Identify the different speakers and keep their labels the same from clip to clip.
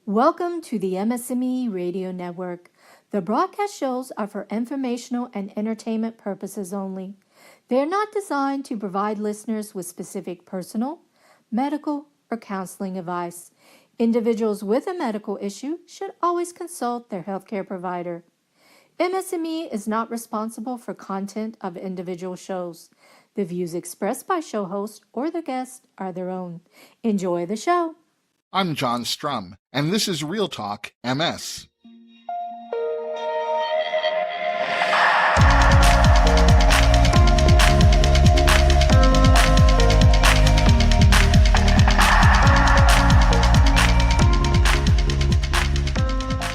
Speaker 1: Welcome to the MS&Me Radio Network. The broadcast shows are for informational and entertainment purposes only. They are not designed to provide listeners with specific personal, medical, or counseling advice. Individuals with a medical issue should always consult their healthcare provider. MS&Me is not responsible for content of individual shows. The views expressed by show hosts or their guests are their own. Enjoy the show.
Speaker 2: I'm John Strum, and this is RealTalk MS.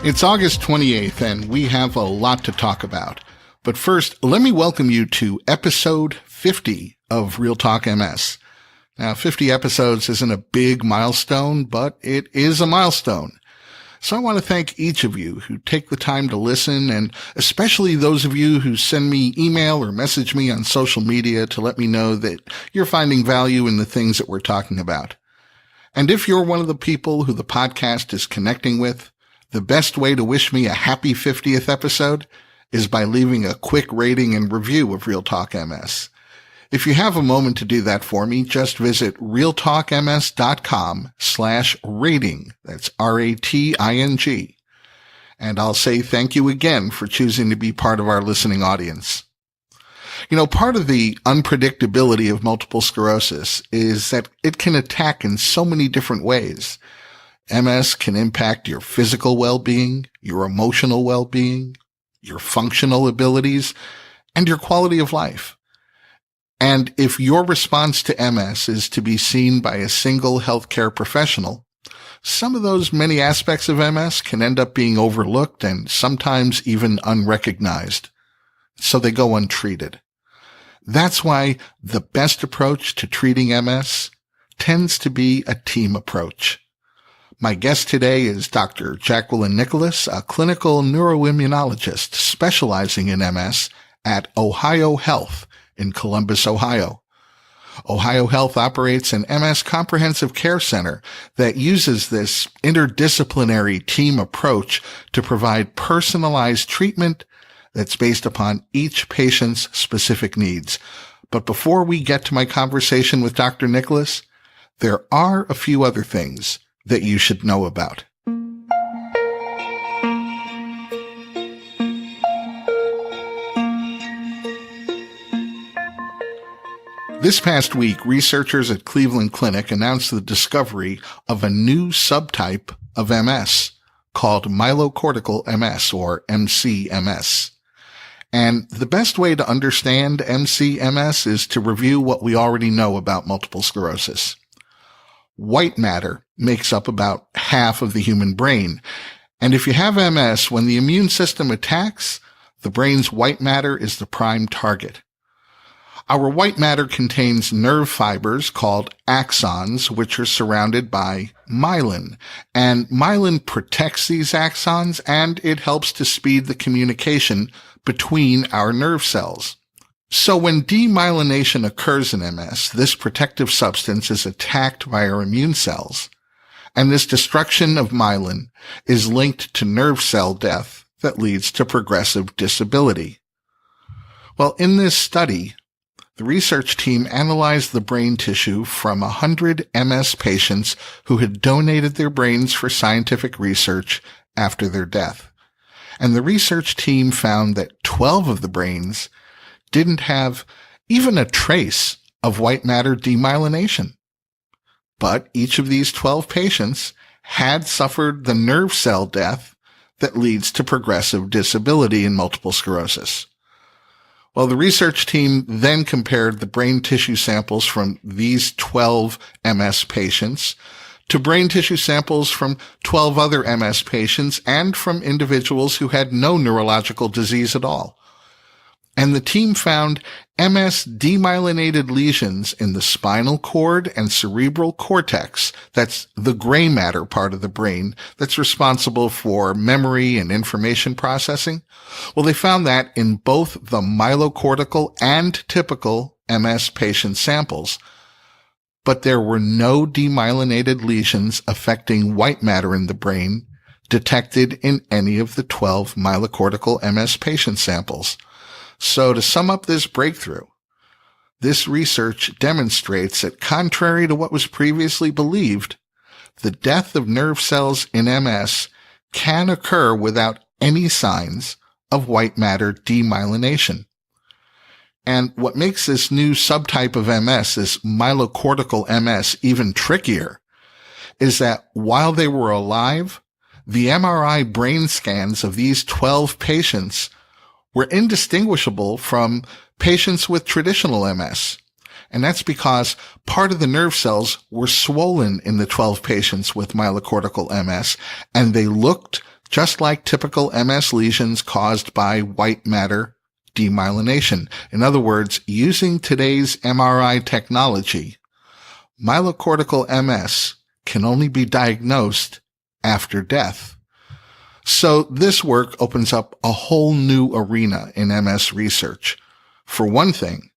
Speaker 2: It's August 28th, and we have a lot to talk about. But first, let me welcome you to episode 50 of RealTalk MS. Now, 50 episodes isn't a big milestone, but it is a milestone. So I want to thank each of you who take the time to listen, and especially those of you who send me email or message me on social media to let me know that you're finding value in the things that we're talking about. And if you're one of the people who the podcast is connecting with, the best way to wish me a happy 50th episode is by leaving a quick rating and review of RealTalk MS. If you have a moment to do that for me, just visit realtalkms.com/rating. That's RATING. And I'll say thank you again for choosing to be part of our listening audience. You know, part of the unpredictability of multiple sclerosis is that it can attack in so many different ways. MS can impact your physical well-being, your emotional well-being, your functional abilities, and your quality of life. And if your response to MS is to be seen by a single healthcare professional, some of those many aspects of MS can end up being overlooked and sometimes even unrecognized. So they go untreated. That's why the best approach to treating MS tends to be a team approach. My guest today is Dr. Jacqueline Nicholas, a clinical neuroimmunologist specializing in MS at Ohio Health in Columbus, Ohio. Ohio Health operates an MS comprehensive care center that uses this interdisciplinary team approach to provide personalized treatment that's based upon each patient's specific needs. But before we get to my conversation with Dr. Nicholas, there are a few other things that you should know about. This past week, researchers at Cleveland Clinic announced the discovery of a new subtype of MS called myelocortical MS, or MCMS. And the best way to understand MCMS is to review what we already know about multiple sclerosis. White matter makes up about half of the human brain. And if you have MS, when the immune system attacks, the brain's white matter is the prime target. Our white matter contains nerve fibers called axons, which are surrounded by myelin. And myelin protects these axons, and it helps to speed the communication between our nerve cells. So when demyelination occurs in MS, this protective substance is attacked by our immune cells. And this destruction of myelin is linked to nerve cell death that leads to progressive disability. Well, in this study, the research team analyzed the brain tissue from 100 MS patients who had donated their brains for scientific research after their death. And the research team found that 12 of the brains didn't have even a trace of white matter demyelination. But each of these 12 patients had suffered the nerve cell death that leads to progressive disability in multiple sclerosis. Well, the research team then compared the brain tissue samples from these 12 MS patients to brain tissue samples from 12 other MS patients and from individuals who had no neurological disease at all. And the team found MS demyelinated lesions in the spinal cord and cerebral cortex. That's the gray matter part of the brain that's responsible for memory and information processing. Well, they found that in both the myelocortical and typical MS patient samples. but there were no demyelinated lesions affecting white matter in the brain detected in any of the 12 myelocortical MS patient samples. So to sum up this breakthrough, this research demonstrates that contrary to what was previously believed, the death of nerve cells in MS can occur without any signs of white matter demyelination. And what makes this new subtype of MS, this myelocortical MS, even trickier is that while they were alive, the MRI brain scans of these 12 patients were indistinguishable from patients with traditional MS. And that's because part of the nerve cells were swollen in the 12 patients with myelocortical MS, and they looked just like typical MS lesions caused by white matter demyelination. In other words, using today's MRI technology, myelocortical MS can only be diagnosed after death. So this work opens up a whole new arena in MS research. For one thing,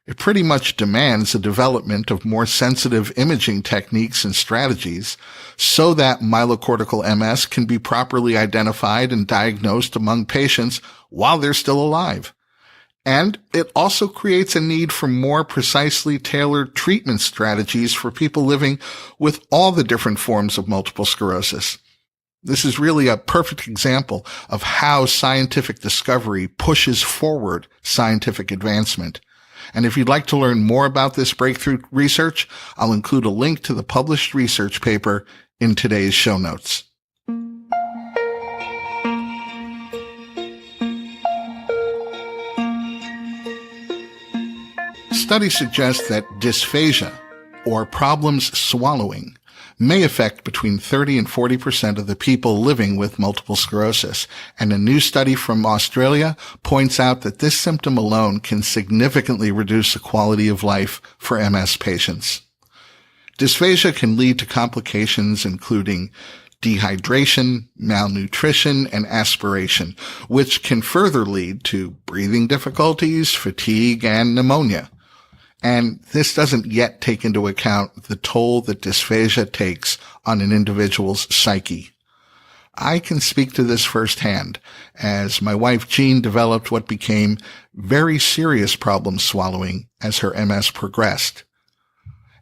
Speaker 2: it pretty much demands the development of more sensitive imaging techniques and strategies so that myelocortical MS can be properly identified and diagnosed among patients while they're still alive. And it also creates a need for more precisely tailored treatment strategies for people living with all the different forms of multiple sclerosis. This is really a perfect example of how scientific discovery pushes forward scientific advancement. And if you'd like to learn more about this breakthrough research, I'll include a link to the published research paper in today's show notes. Studies suggest that dysphagia, or problems swallowing, may affect between 30 and 40% of the people living with multiple sclerosis. And a new study from Australia points out that this symptom alone can significantly reduce the quality of life for MS patients. Dysphagia can lead to complications including dehydration, malnutrition, and aspiration, which can further lead to breathing difficulties, fatigue, and pneumonia. And this doesn't yet take into account the toll that dysphagia takes on an individual's psyche. I can speak to this firsthand, as my wife Jean developed what became very serious problem swallowing as her MS progressed.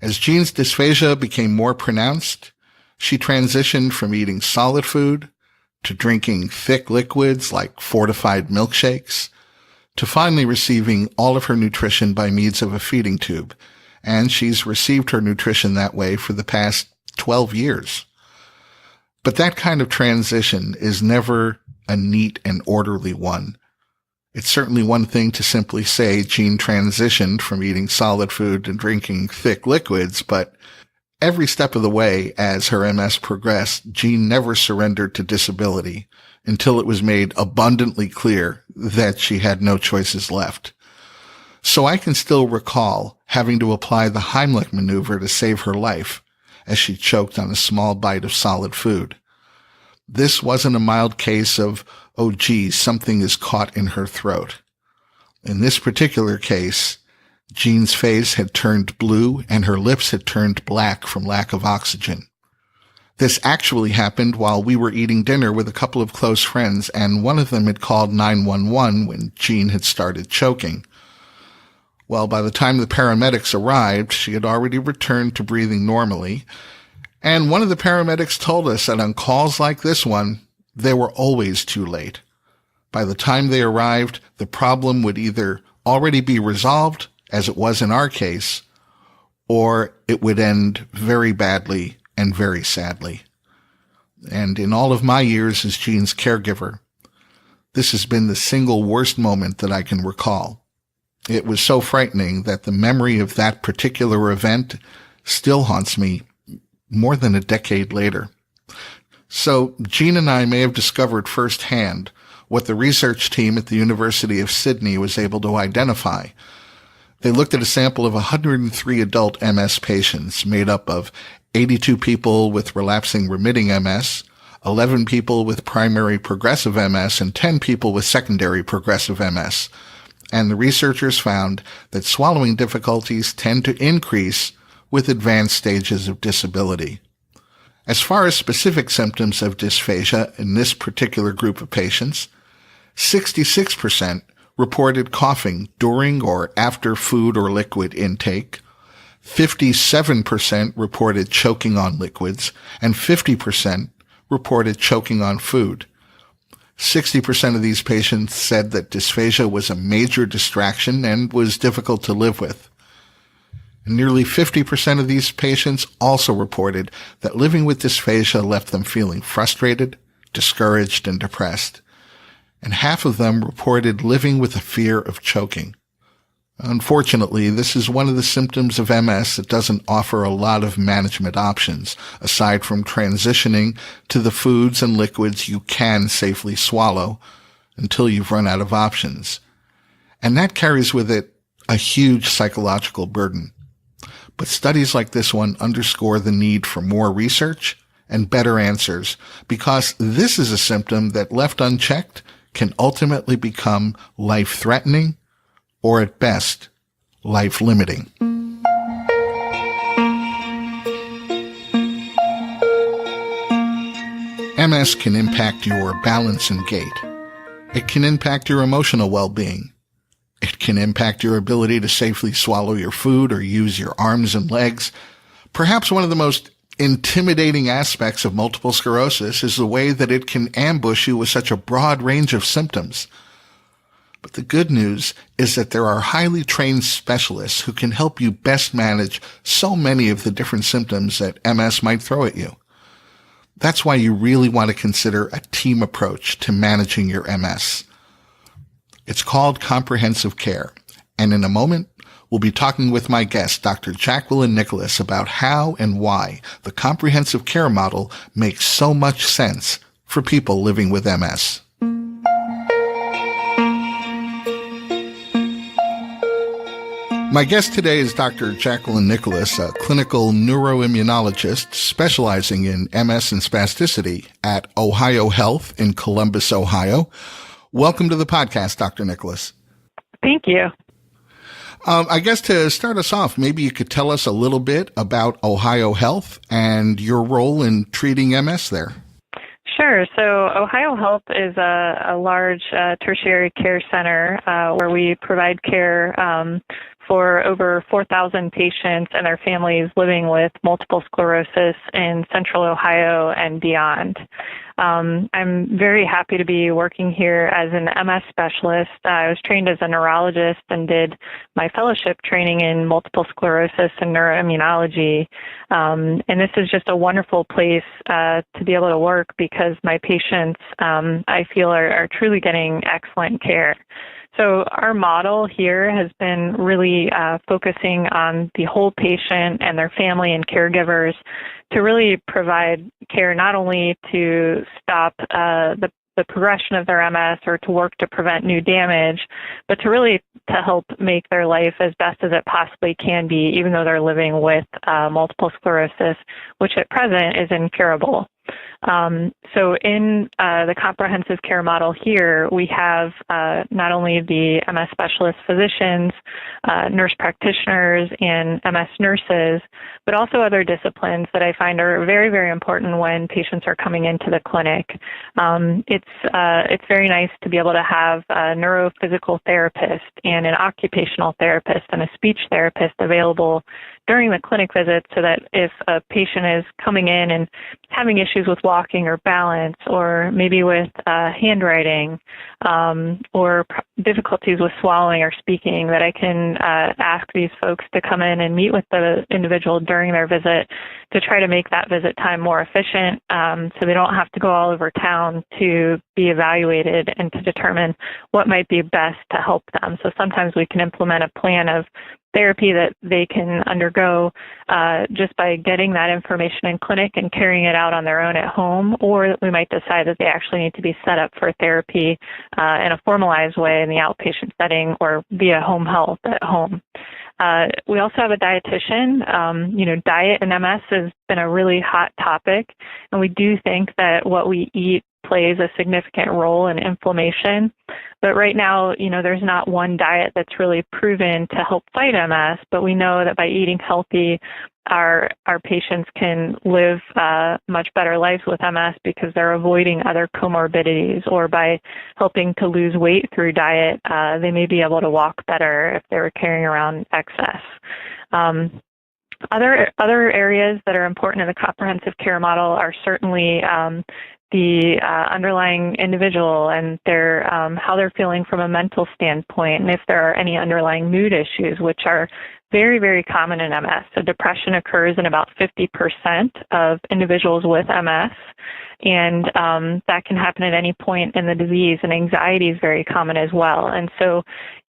Speaker 2: As Jean's dysphagia became more pronounced, she transitioned from eating solid food to drinking thick liquids like fortified milkshakes, to finally receiving all of her nutrition by means of a feeding tube. And she's received her nutrition that way for the past 12 years. But that kind of transition is never a neat and orderly one. It's certainly one thing to simply say Jean transitioned from eating solid food to drinking thick liquids, but every step of the way as her MS progressed, Jean never surrendered to disability until it was made abundantly clear that she had no choices left. So I can still recall having to apply the Heimlich maneuver to save her life as she choked on a small bite of solid food. This wasn't a mild case of, oh geez, something is caught in her throat. In this particular case, Jean's face had turned blue and her lips had turned black from lack of oxygen. This actually happened while we were eating dinner with a couple of close friends, and one of them had called 911 when Jean had started choking. Well, by the time the paramedics arrived, she had already returned to breathing normally, and one of the paramedics told us that on calls like this one, they were always too late. By the time they arrived, the problem would either already be resolved, as it was in our case, or it would end very badly and very sadly. And in all of my years as Jean's caregiver, this has been the single worst moment that I can recall. It was so frightening that the memory of that particular event still haunts me more than a decade later. So Jean and I may have discovered firsthand what the research team at the University of Sydney was able to identify. They looked at a sample of 103 adult MS patients made up of 82 people with relapsing remitting MS, 11 people with primary progressive MS, and 10 people with secondary progressive MS. And the researchers found that swallowing difficulties tend to increase with advanced stages of disability. As far as specific symptoms of dysphagia in this particular group of patients, 66% reported coughing during or after food or liquid intake, 57% reported choking on liquids, and 50% reported choking on food. 60% of these patients said that dysphagia was a major distraction and was difficult to live with. And nearly 50% of these patients also reported that living with dysphagia left them feeling frustrated, discouraged, and depressed. And half of them reported living with a fear of choking. Unfortunately, this is one of the symptoms of MS that doesn't offer a lot of management options, aside from transitioning to the foods and liquids you can safely swallow until you've run out of options. And that carries with it a huge psychological burden. But studies like this one underscore the need for more research and better answers, because this is a symptom that, left unchecked, can ultimately become life-threatening or, at best, life-limiting. MS can impact your balance and gait. It can impact your emotional well-being. It can impact your ability to safely swallow your food or use your arms and legs. Perhaps one of the most intimidating aspects of multiple sclerosis is the way that it can ambush you with such a broad range of symptoms. But the good news is that there are highly trained specialists who can help you best manage so many of the different symptoms that MS might throw at you. That's why you really want to consider a team approach to managing your MS. It's called comprehensive care, and in a moment, we'll be talking with my guest, Dr. Jacqueline Nicholas, about how and why the comprehensive care model makes so much sense for people living with MS. My guest today is Dr. Jacqueline Nicholas, a clinical neuroimmunologist specializing in MS and spasticity at Ohio Health in Columbus, Ohio. Welcome to the podcast, Dr. Nicholas.
Speaker 3: Thank you.
Speaker 2: I guess to start us off, maybe you could tell us a little bit about Ohio Health and your role in treating MS there.
Speaker 3: Sure. So Ohio Health is a large tertiary care center where we provide care for over 4,000 patients and their families living with multiple sclerosis in Central Ohio and beyond. I'm very happy to be working here as an MS specialist. I was trained as a neurologist and did my fellowship training in multiple sclerosis and neuroimmunology. And this is just a wonderful place to be able to work because my patients, I feel, are truly getting excellent care. So our model here has been really focusing on the whole patient and their family and caregivers to really provide care not only to stop the progression of their MS or to work to prevent new damage, but to really to help make their life as best as it possibly can be, even though they're living with multiple sclerosis, which at present is incurable. So in the comprehensive care model here, we have not only the MS specialist physicians, nurse practitioners, and MS nurses, but also other disciplines that I find are very, very important when patients are coming into the clinic. It's very nice to be able to have a neurophysical therapist and an occupational therapist and a speech therapist available during the clinic visit so that if a patient is coming in and having issues with walking or balance or maybe with handwriting or difficulties with swallowing or speaking, that I can ask these folks to come in and meet with the individual during their visit to try to make that visit time more efficient so they don't have to go all over town to be evaluated and to determine what might be best to help them. So sometimes we can implement a plan of therapy that they can undergo just by getting that information in clinic and carrying it out on their own at home, or we might decide that they actually need to be set up for therapy in a formalized way in the outpatient setting or via home health at home. We also have a dietitian. Diet in MS has been a really hot topic, and we do think that what we eat plays a significant role in inflammation. But right now, there's not one diet that's really proven to help fight MS, but we know that by eating healthy, our patients can live much better lives with MS because they're avoiding other comorbidities, or by helping to lose weight through diet, they may be able to walk better if they were carrying around excess. Other areas that are important in the comprehensive care model are certainly the underlying individual and their how they're feeling from a mental standpoint, and if there are any underlying mood issues, which are very, very common in MS. So depression occurs in about 50% of individuals with MS, and that can happen at any point in the disease, and anxiety is very common as well. And so,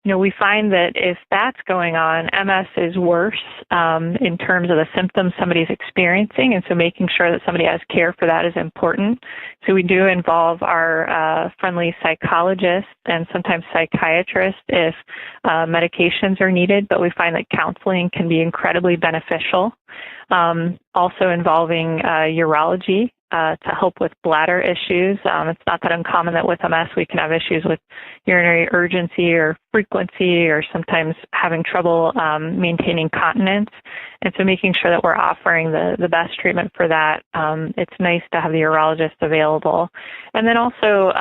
Speaker 3: we find that if that's going on, MS is worse in terms of the symptoms somebody's experiencing, and so making sure that somebody has care for that is important. So we do involve our friendly psychologists and sometimes psychiatrists if medications are needed, but we find that counseling can be incredibly beneficial. Also involving urology to help with bladder issues. It's not that uncommon that with MS we can have issues with urinary urgency or frequency, or sometimes having trouble maintaining continence. And so making sure that we're offering the best treatment for that. It's nice to have the urologist available. And then also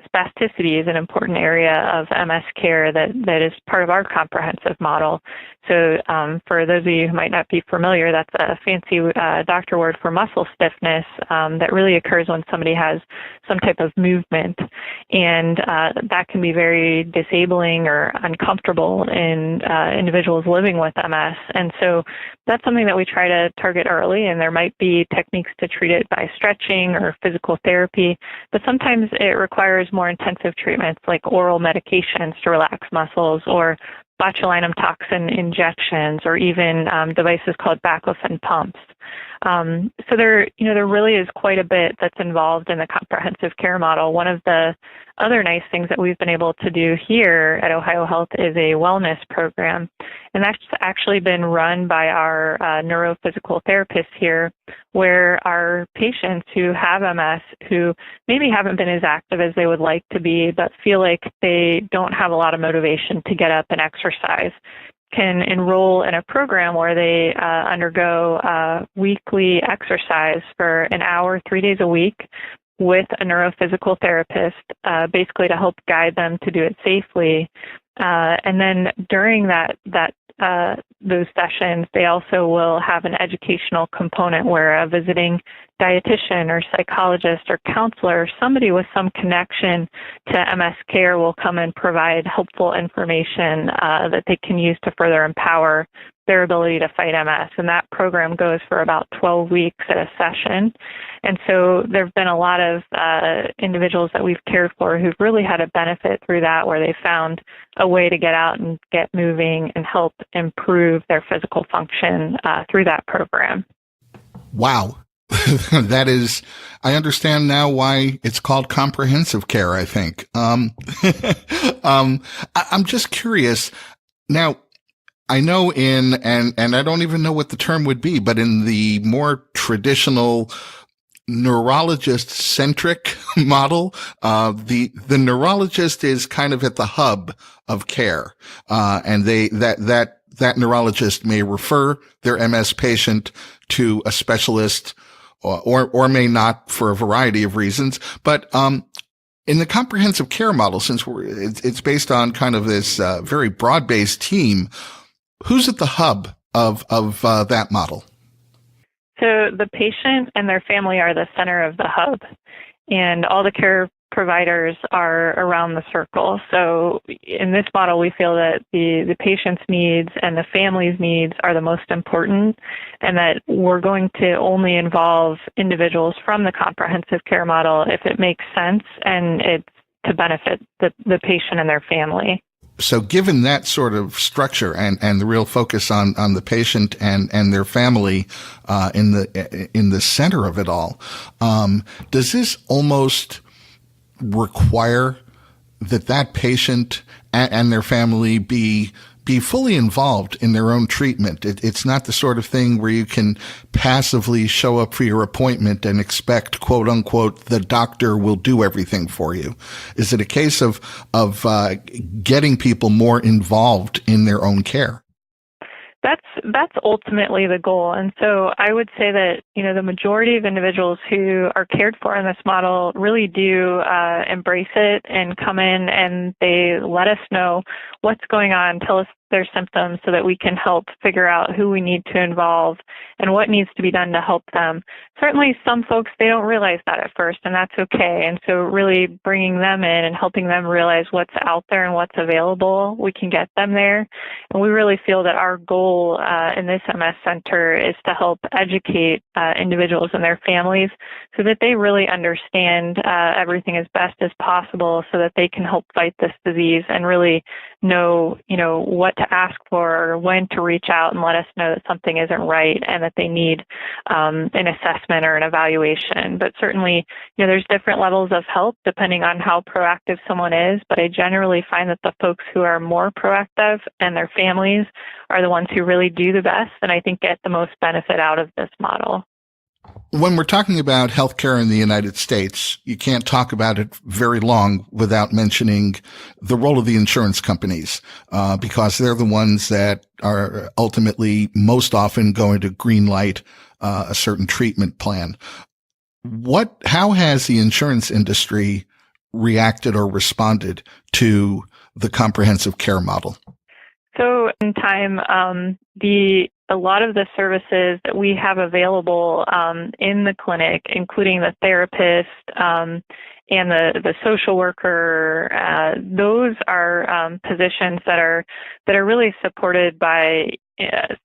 Speaker 3: spasticity is an important area of MS care that is part of our comprehensive model. So for those of you who might not be familiar, that's a fancy doctor word for muscle stiffness that really occurs when somebody has some type of movement. And that can be very disabling or uncomfortable in individuals living with MS. And so that's something that we try to target early, and there might be techniques to treat it by stretching or physical therapy, but sometimes it requires more intensive treatments like oral medications to relax muscles, or botulinum toxin injections, or even devices called baclofen pumps. So there really is quite a bit that's involved in the comprehensive care model. One of the other nice things that we've been able to do here at Ohio Health is a wellness program, and that's actually been run by our neurophysical therapists here, where our patients who have MS, who maybe haven't been as active as they would like to be, but feel like they don't have a lot of motivation to get up and exercise, can enroll in a program where they undergo weekly exercise for an hour, 3 days a week, with a neurophysical therapist, basically to help guide them to do it safely. And then during those sessions, they also will have an educational component where a visiting dietitian or psychologist or counselor, somebody with some connection to MS care, will come and provide helpful information that they can use to further empower their ability to fight MS. And that program goes for about 12 weeks at a session. And so there have been a lot of individuals that we've cared for who've really had a benefit through that, where they found a way to get out and get moving and help improve their physical function through that program.
Speaker 2: Wow. That is, I understand now why it's called comprehensive care, I think. I'm just curious. Now, I know and I don't even know what the term would be, but in the more traditional neurologist-centric model, the neurologist is kind of at the hub of care, and that neurologist may refer their MS patient to a specialist, or may not, for a variety of reasons. But in the comprehensive care model, since it's based on kind of this very broad-based team, who's at the hub of that model?
Speaker 3: So the patient and their family are the center of the hub, and all the care providers are around the circle. So in this model, we feel that the patient's needs and the family's needs are the most important, and that we're going to only involve individuals from the comprehensive care model if it makes sense and it's to benefit the patient and their family.
Speaker 2: So given that sort of structure and the real focus on the patient and their family in the center of it all, does this almost require that patient and their family be fully involved in their own treatment? It's not the sort of thing where you can passively show up for your appointment and expect, quote unquote, the doctor will do everything for you. Is it a case of getting people more involved in their own care?
Speaker 3: That's ultimately the goal. And so I would say that, the majority of individuals who are cared for in this model really do embrace it and come in and they let us know what's going on, tell us their symptoms so that we can help figure out who we need to involve and what needs to be done to help them. Certainly some folks, they don't realize that at first, and that's okay. And so really bringing them in and helping them realize what's out there and what's available, we can get them there. And we really feel that our goal in this MS Center is to help educate individuals and their families so that they really understand everything as best as possible so that they can help fight this disease and really know, what to ask for or when to reach out and let us know that something isn't right and that they need an assessment or an evaluation. But certainly, there's different levels of help depending on how proactive someone is. But I generally find that the folks who are more proactive and their families are the ones who really do the best and I think get the most benefit out of this model.
Speaker 2: When we're talking about healthcare in the United States, you can't talk about it very long without mentioning the role of the insurance companies, because they're the ones that are ultimately most often going to green light a certain treatment plan. How has the insurance industry reacted or responded to the comprehensive care model?
Speaker 3: So in time, a lot of the services that we have available in the clinic, including the therapist and the social worker, those are positions that are really supported by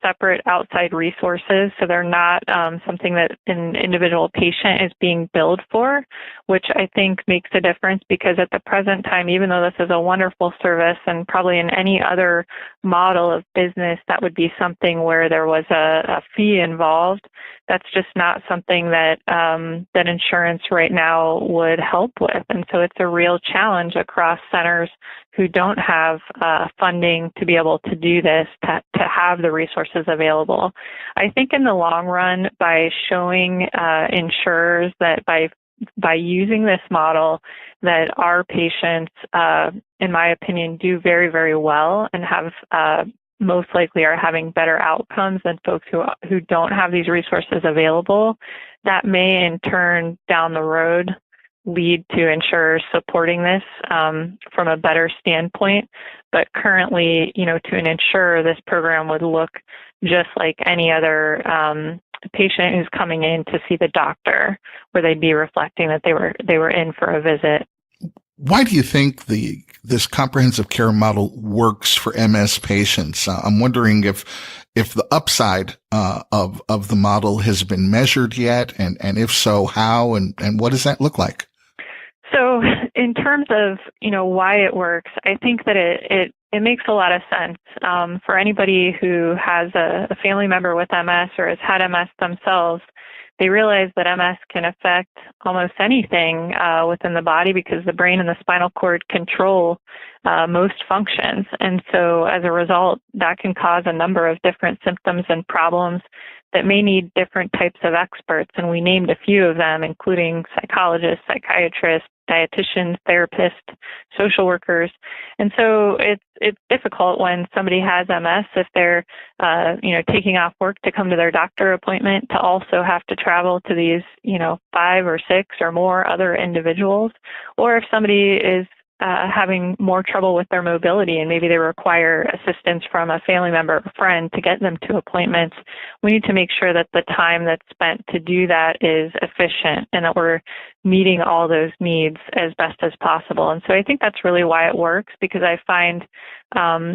Speaker 3: separate outside resources. So they're not something that an individual patient is being billed for, which I think makes a difference because at the present time, even though this is a wonderful service and probably in any other model of business, that would be something where there was a fee involved. That's just not something that that insurance right now would help with. And so it's a real challenge across centers who don't have funding to be able to do this, to have the resources available. I think in the long run, by showing insurers that by using this model, that our patients, in my opinion, do very, very well and have most likely are having better outcomes than folks who don't have these resources available, that may in turn down the road lead to insurers supporting this from a better standpoint. But currently, to an insurer, this program would look just like any other patient who's coming in to see the doctor, where they'd be reflecting that they were in for a visit.
Speaker 2: Why do you think this comprehensive care model works for MS patients? I'm wondering if the upside of the model has been measured yet, and if so, how, and what does that look like?
Speaker 3: So in terms of, why it works, I think that it makes a lot of sense for anybody who has a family member with MS or has had MS themselves. They realize that MS can affect almost anything within the body because the brain and the spinal cord control most functions. And so as a result, that can cause a number of different symptoms and problems that may need different types of experts. And we named a few of them, including psychologists, psychiatrists, dietitians, therapists, social workers. And so it's difficult when somebody has MS, if they're taking off work to come to their doctor appointment, to also have to travel to these 5 or 6 or more other individuals, or if somebody is having more trouble with their mobility and maybe they require assistance from a family member or friend to get them to appointments, we need to make sure that the time that's spent to do that is efficient and that we're meeting all those needs as best as possible. And so I think that's really why it works, because I find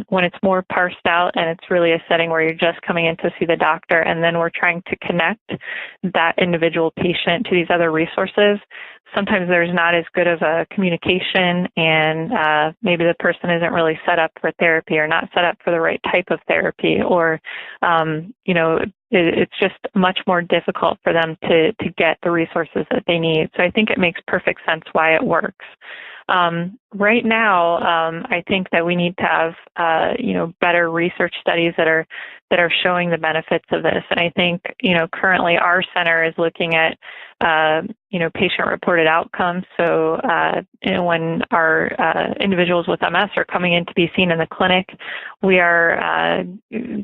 Speaker 3: when it's more parsed out and it's really a setting where you're just coming in to see the doctor and then we're trying to connect that individual patient to these other resources, sometimes there's not as good of a communication and maybe the person isn't really set up for therapy or not set up for the right type of therapy, or it's just much more difficult for them to get the resources that they need. So I think it makes perfect sense why it works. Right now, I think that we need to have, better research studies that are that are showing the benefits of this. And I think, currently our center is looking at, patient-reported outcomes. So, when our individuals with MS are coming in to be seen in the clinic, we are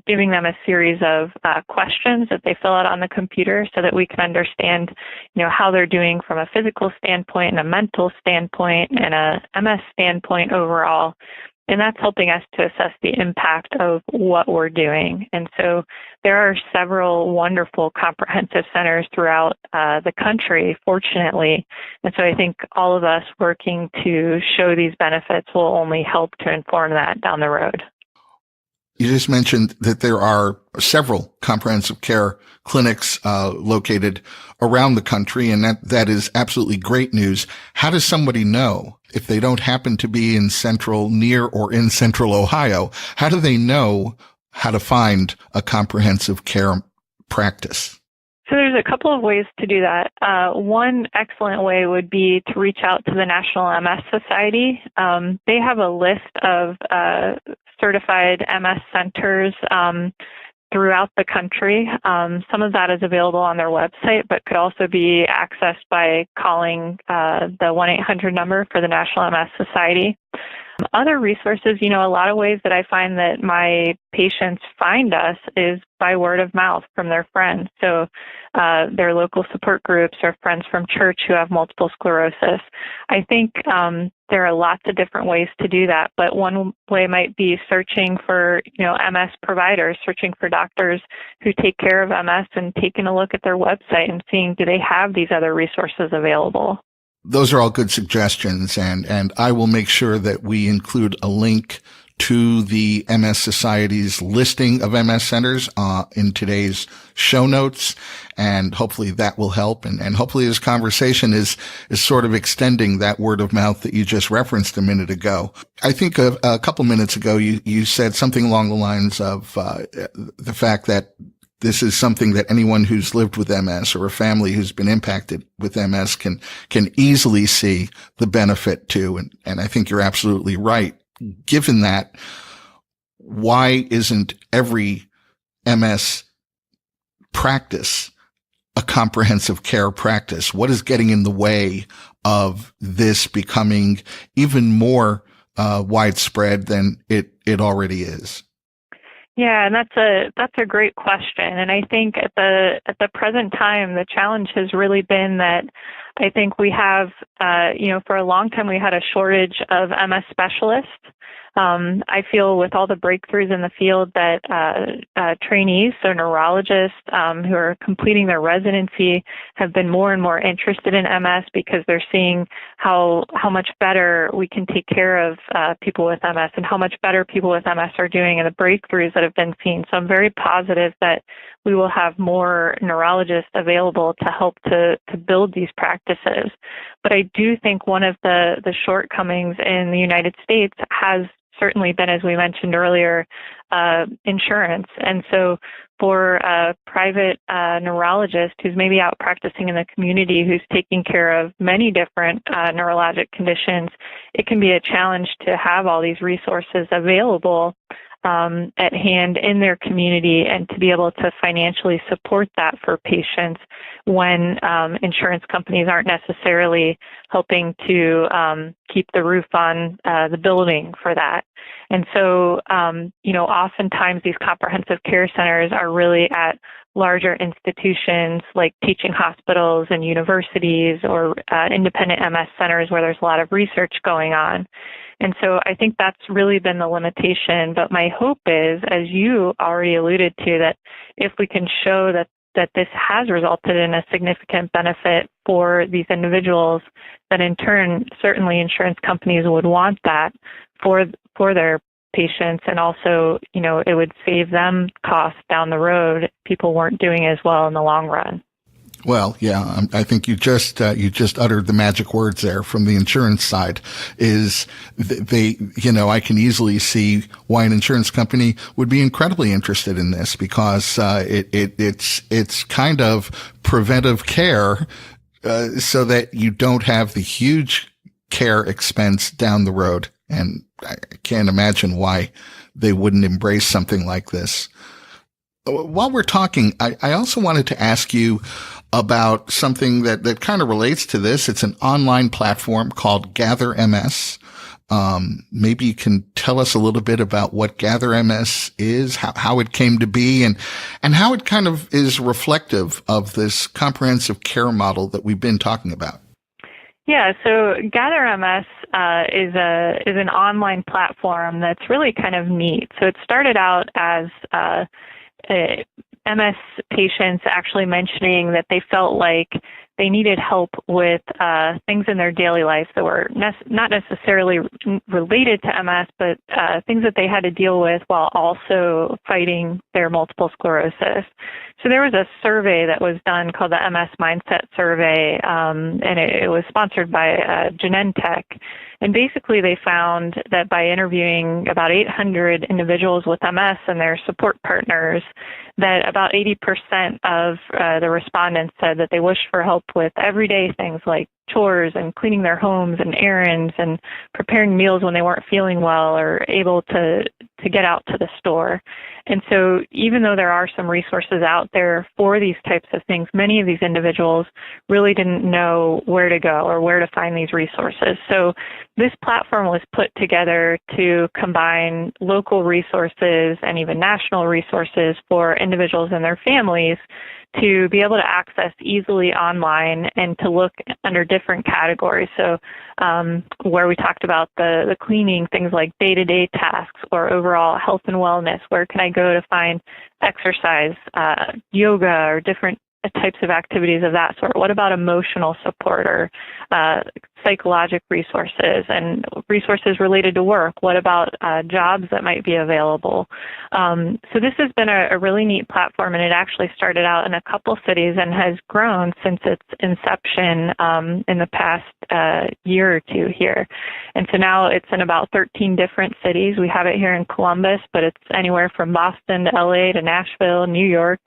Speaker 3: giving them a series of questions that they fill out on the computer so that we can understand, how they're doing from a physical standpoint and a mental standpoint and a MS standpoint overall. And that's helping us to assess the impact of what we're doing. And so there are several wonderful comprehensive centers throughout the country, fortunately. And so I think all of us working to show these benefits will only help to inform that down the road.
Speaker 2: You just mentioned that there are several comprehensive care clinics located around the country, and that is absolutely great news. How does somebody know if they don't happen to be near or in central Ohio? How do they know how to find a comprehensive care practice?
Speaker 3: So there's a couple of ways to do that. One excellent way would be to reach out to the National MS Society. They have a list of certified MS centers throughout the country. Some of that is available on their website, but could also be accessed by calling the 1-800 number for the National MS Society. Other resources, a lot of ways that I find that my patients find us is by word of mouth from their friends. So their local support groups or friends from church who have multiple sclerosis. I think there are lots of different ways to do that, but one way might be searching for, MS providers, searching for doctors who take care of MS and taking a look at their website and seeing, do they have these other resources available?
Speaker 2: Those are all good suggestions, and I will make sure that we include a link to the MS Society's listing of MS centers in today's show notes, and hopefully that will help. And hopefully this conversation is sort of extending that word of mouth that you just referenced a minute ago. I think a couple minutes ago you said something along the lines of the fact that this is something that anyone who's lived with MS or a family who's been impacted with MS can easily see the benefit to. And I think you're absolutely right. Given that, why isn't every MS practice a comprehensive care practice? What is getting in the way of this becoming even more widespread than it already is?
Speaker 3: Yeah, and that's a great question. And I think at the present time, the challenge has really been that I think we have, for a long time we had a shortage of MS specialists. I feel with all the breakthroughs in the field that trainees, so neurologists who are completing their residency, have been more and more interested in MS because they're seeing how much better we can take care of people with MS and how much better people with MS are doing and the breakthroughs that have been seen. So I'm very positive that we will have more neurologists available to help to build these practices. But I do think one of the shortcomings in the United States has certainly been, as we mentioned earlier, insurance. And so for a private neurologist who's maybe out practicing in the community, who's taking care of many different neurologic conditions, it can be a challenge to have all these resources available at hand in their community and to be able to financially support that for patients when insurance companies aren't necessarily helping to keep the roof on the building for that. And so, oftentimes these comprehensive care centers are really at larger institutions like teaching hospitals and universities or independent MS centers where there's a lot of research going on. And so I think that's really been the limitation. But my hope is, as you already alluded to, that if we can show that this has resulted in a significant benefit for these individuals, that in turn, certainly insurance companies would want that for their patients. And also, it would save them costs down the road if people weren't doing as well in the long run.
Speaker 2: Well, yeah, I think you just uttered the magic words there from the insurance side. Is they, I can easily see why an insurance company would be incredibly interested in this because it's kind of preventive care, so that you don't have the huge care expense down the road. And I can't imagine why they wouldn't embrace something like this. While we're talking, I also wanted to ask you about something that kind of relates to this. It's an online platform called Gather MS. Maybe you can tell us a little bit about what Gather MS is, how it came to be, and how it kind of is reflective of this comprehensive care model that we've been talking about.
Speaker 3: Yeah, so Gather MS is an online platform that's really kind of neat. So it started out as MS patients actually mentioning that they felt like they needed help with things in their daily life that were not necessarily related to MS, but things that they had to deal with while also fighting their multiple sclerosis. So there was a survey that was done called the MS Mindset Survey, and it was sponsored by Genentech. And basically they found that by interviewing about 800 individuals with MS and their support partners, that about 80% of the respondents said that they wished for help with everyday things like chores and cleaning their homes and errands and preparing meals when they weren't feeling well or able to get out to the store. And so even though there are some resources out there for these types of things, many of these individuals really didn't know where to go or where to find these resources. So this platform was put together to combine local resources and even national resources for individuals and their families to be able to access easily online and to look under different categories. So where we talked about the cleaning, things like day-to-day tasks or overall health and wellness, where can I go to find exercise, yoga, or different types of activities of that sort? What about emotional support or psychologic resources and resources related to work? What about jobs that might be available? So this has been a really neat platform, and it actually started out in a couple cities and has grown since its inception in the past year or two here. And so now it's in about 13 different cities. We have it here in Columbus, but it's anywhere from Boston to LA to Nashville, New York,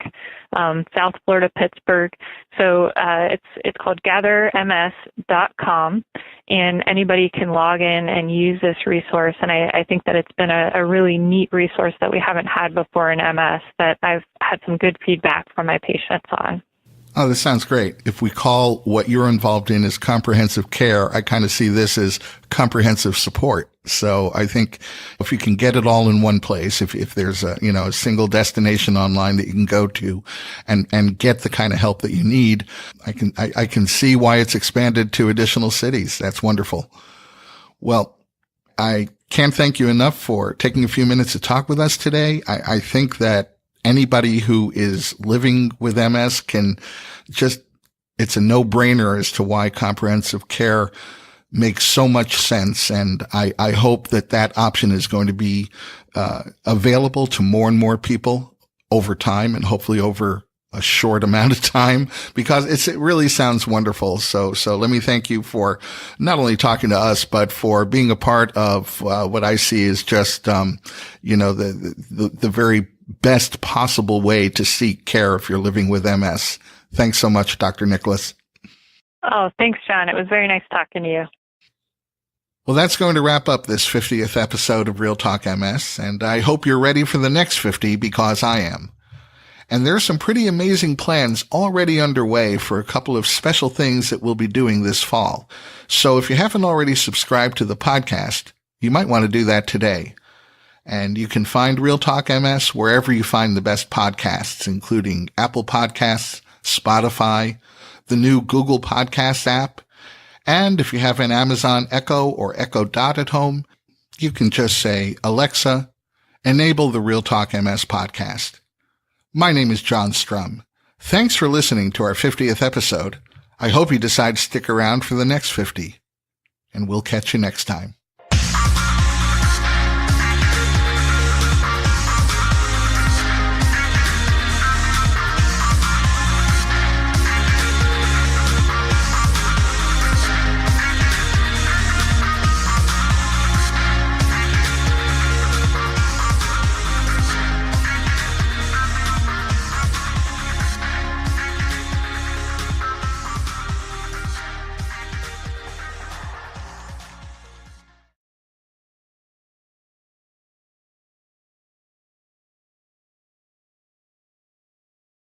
Speaker 3: South Florida, Pittsburgh. So it's called GatherMS.com, and anybody can log in and use this resource. And I think that it's been a really neat resource that we haven't had before in MS that I've had some good feedback from my patients on.
Speaker 2: Oh, this sounds great. If we call what you're involved in as comprehensive care, I kind of see this as comprehensive support. So I think if you can get it all in one place, if there's a single destination online that you can go to and get the kind of help that you need, I can see why it's expanded to additional cities. That's wonderful. Well, I can't thank you enough for taking a few minutes to talk with us today. I think that anybody who is living with MS it's a no-brainer as to why comprehensive care makes so much sense. And I hope that option is going to be available to more and more people over time, and hopefully over a short amount of time, because it really sounds wonderful. So let me thank you for not only talking to us, but for being a part of what I see is just the very best possible way to seek care if you're living with MS. Thanks so much, Dr. Nicholas.
Speaker 3: Oh, thanks, John. It was very nice talking to you.
Speaker 2: Well, that's going to wrap up this 50th episode of Real Talk MS, and I hope you're ready for the next 50, because I am. And there are some pretty amazing plans already underway for a couple of special things that we'll be doing this fall. So if you haven't already subscribed to the podcast, you might want to do that today. And you can find Real Talk MS wherever you find the best podcasts, including Apple Podcasts, Spotify, the new Google Podcasts app. And if you have an Amazon Echo or Echo Dot at home, you can just say, Alexa, enable the Real Talk MS podcast. My name is John Strum. Thanks for listening to our 50th episode. I hope you decide to stick around for the next 50. And we'll catch you next time.